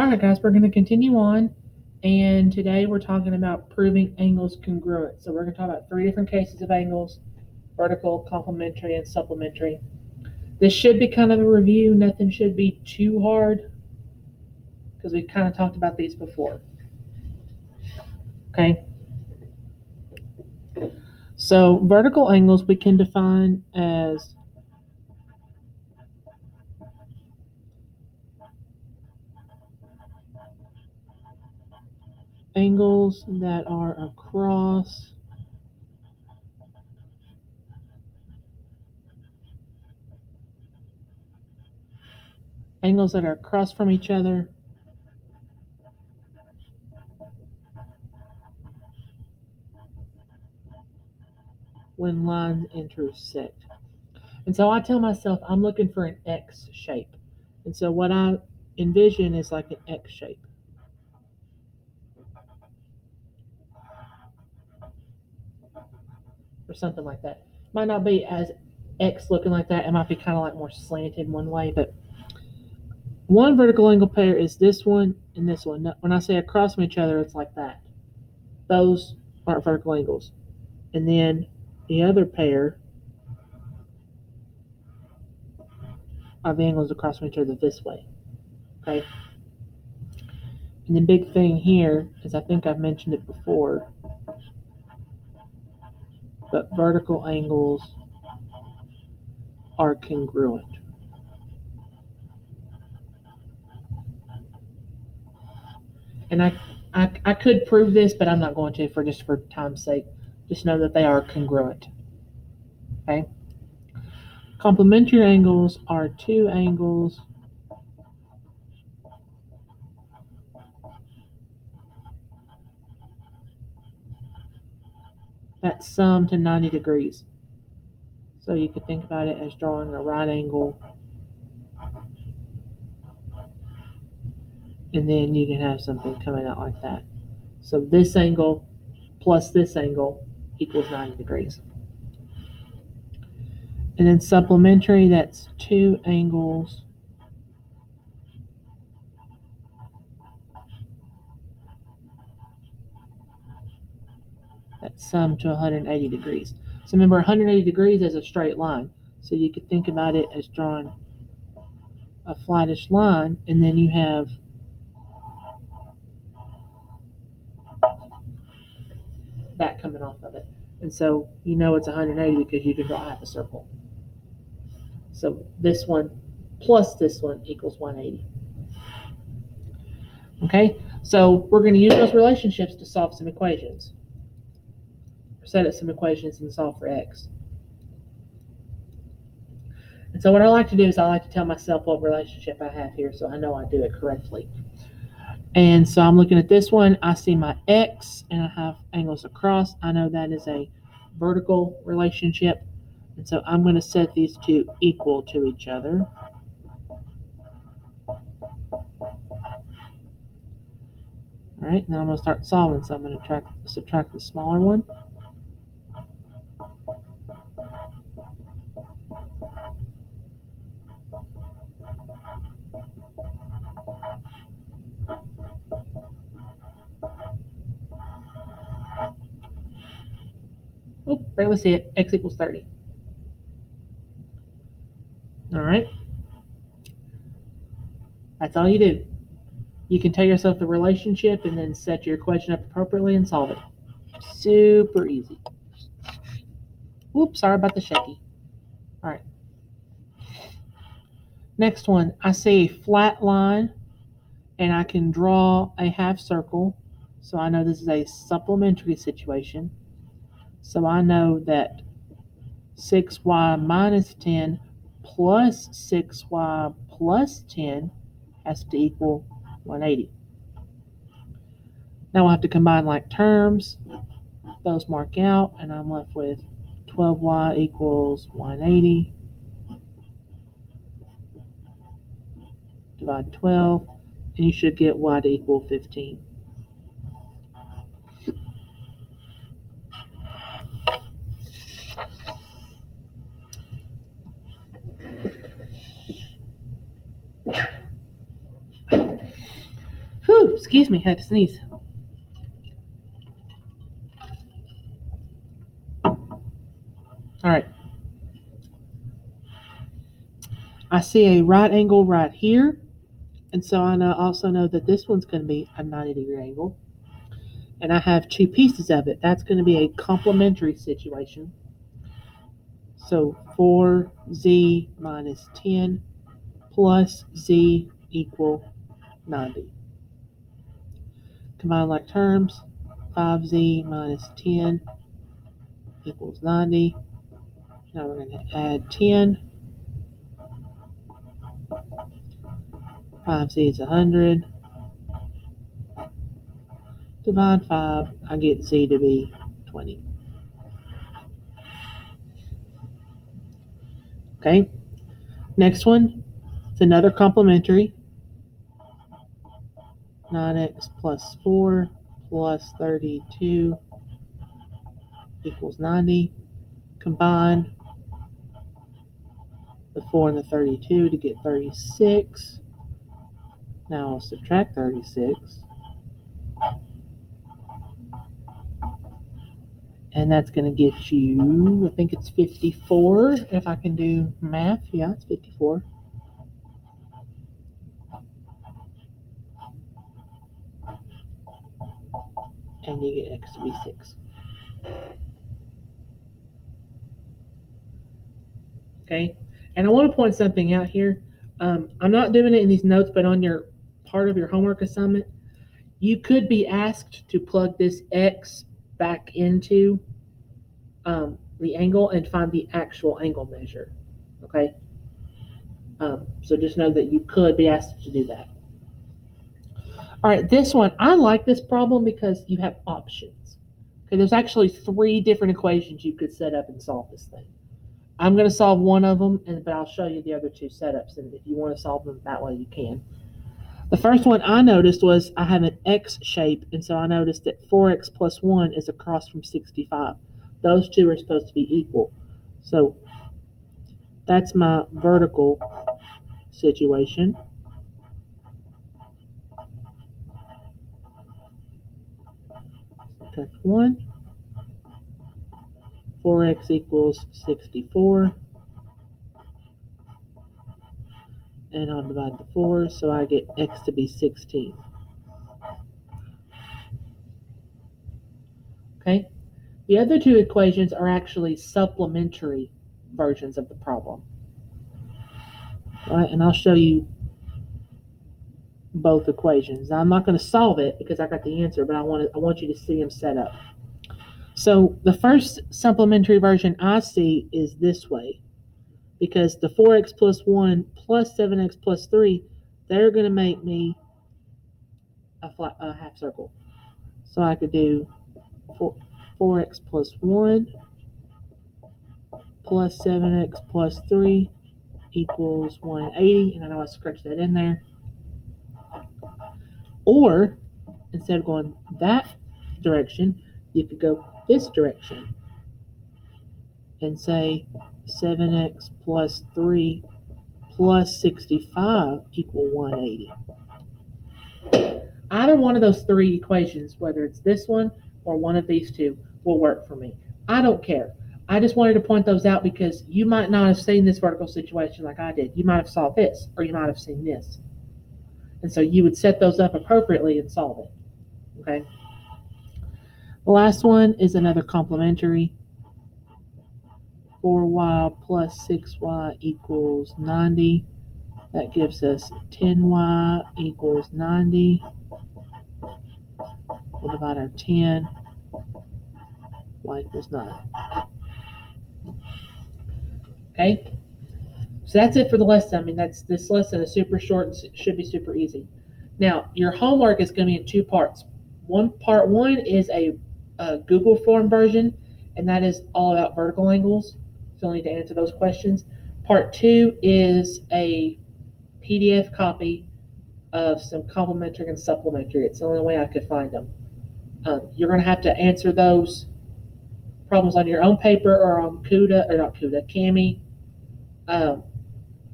All right, guys, we're going to continue on. And today we're talking about proving angles congruent. So we're going to talk about three different cases of angles: vertical, complementary, and supplementary. This should be kind of a review. Nothing should be too hard because we've kind of talked about these before. Okay. So vertical angles we can define as angles that are across from each other when lines intersect. And so I tell myself I'm looking for an X shape. And so what I envision is like an X shape or something like that. Might not be as X looking like that. It might be kind of like more slanted one way, but one vertical angle pair is this one and this one. When I say across from each other, it's like that. Those aren't vertical angles. And then the other pair are the angles across from each other this way. Okay. And the big thing here is I think I've mentioned it before, but vertical angles are congruent. And I could prove this, but I'm not going to for time's sake. Just know that they are congruent. Okay. Complementary angles are two angles that sum to 90 degrees. So you could think about it as drawing a right angle, and then you can have something coming out like that. So this angle plus this angle equals 90 degrees. And then supplementary, that's two angles that sum to 180 degrees. So remember, 180 degrees is a straight line. So you could think about it as drawing a flattish line, and then you have that coming off of it. And so you know it's 180 because you can draw half a circle. So this one plus this one equals 180. Okay, so we're going to use those relationships to solve some equations. Set up some equations and solve for x. And so what I like to do is I like to tell myself what relationship I have here so I know I do it correctly. And so I'm looking at this one. I see my x and I have angles across. I know that is a vertical relationship. And so I'm going to set these two equal to each other. All right, now I'm going to start solving. So I'm going to subtract the smaller one. Oh, barely see it. X equals 30. All right. That's all you do. You can tell yourself the relationship and then set your equation up appropriately and solve it. Super easy. Oops, sorry about the shaky. All right. Next one, I see a flat line and I can draw a half circle. So I know this is a supplementary situation. So I know that 6y minus 10 plus 6y plus 10 has to equal 180. Now I'll have to combine like terms. Those mark out, and I'm left with 12y equals 180. Divide 12, and you should get y to equal 15. Excuse me, I had to sneeze. All right. I see a right angle right here. And so I also know that this one's going to be a 90-degree angle. And I have two pieces of it. That's going to be a complementary situation. So 4z minus 10 plus z equal 90. Combine like terms. 5z minus 10 equals 90. Now we're going to add 10. 5z is 100. Divide 5, I get z to be 20. Okay, next one, it's another complementary. 9x plus 4 plus 32 equals 90. Combine the 4 and the 32 to get 36. Now I'll subtract 36. And that's going to get you, I think it's 54. If I can do math, yeah, it's 54. And you get x to be 6. Okay, and I want to point something out here. I'm not doing it in these notes, but on your part of your homework assignment, you could be asked to plug this x back into the angle and find the actual angle measure. Okay, so just know that you could be asked to do that. All right, this one, I like this problem because you have options. Okay, there's actually 3 different equations you could set up and solve this thing. I'm going to solve one of them, but I'll show you the other 2 setups, and if you want to solve them that way, you can. The first one I noticed was I have an X shape, and so I noticed that 4x plus 1 is across from 65. Those 2 are supposed to be equal. So that's my vertical situation. That's 1. 4x equals 64. And I'll divide the 4, so I get x to be 16. Okay? The other 2 equations are actually supplementary versions of the problem. All right, and I'll show you both equations. Now, I'm not going to solve it because I got the answer, but I want you to see them set up. So the first supplementary version I see is this way, because the 4x plus 1 plus 7x plus 3, they're going to make me a half circle. So I could do 4x plus 1 plus 7x plus 3 equals 180, and I know I scratched that in there. Or, instead of going that direction, you could go this direction and say 7x plus 3 plus 65 equal 180. Either one of those 3 equations, whether it's this one or one of these 2, will work for me. I don't care. I just wanted to point those out because you might not have seen this vertical situation like I did. You might have saw this, or you might have seen this. And so you would set those up appropriately and solve it. Okay? The last one is another complementary. 4y plus 6y equals 90. That gives us 10y equals 90. We'll divide our 10. Y equals 9. Okay? So that's it for the lesson. I mean, this lesson is super short and should be super easy. Now, your homework is going to be in 2 parts. Part one is a Google form version, and that is all about vertical angles. So you'll need to answer those questions. Part 2 is a PDF copy of some complementary and supplementary. It's the only way I could find them. You're going to have to answer those problems on your own paper or on Kami,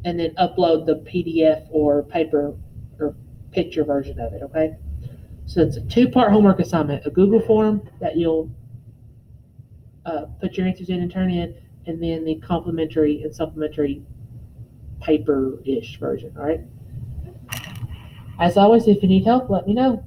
and then upload the PDF or paper or picture version of it, okay? So it's a two-part homework assignment: a Google form that you'll put your answers in and turn in, and then the complimentary and supplementary paper-ish version. All right. As always, if you need help, let me know.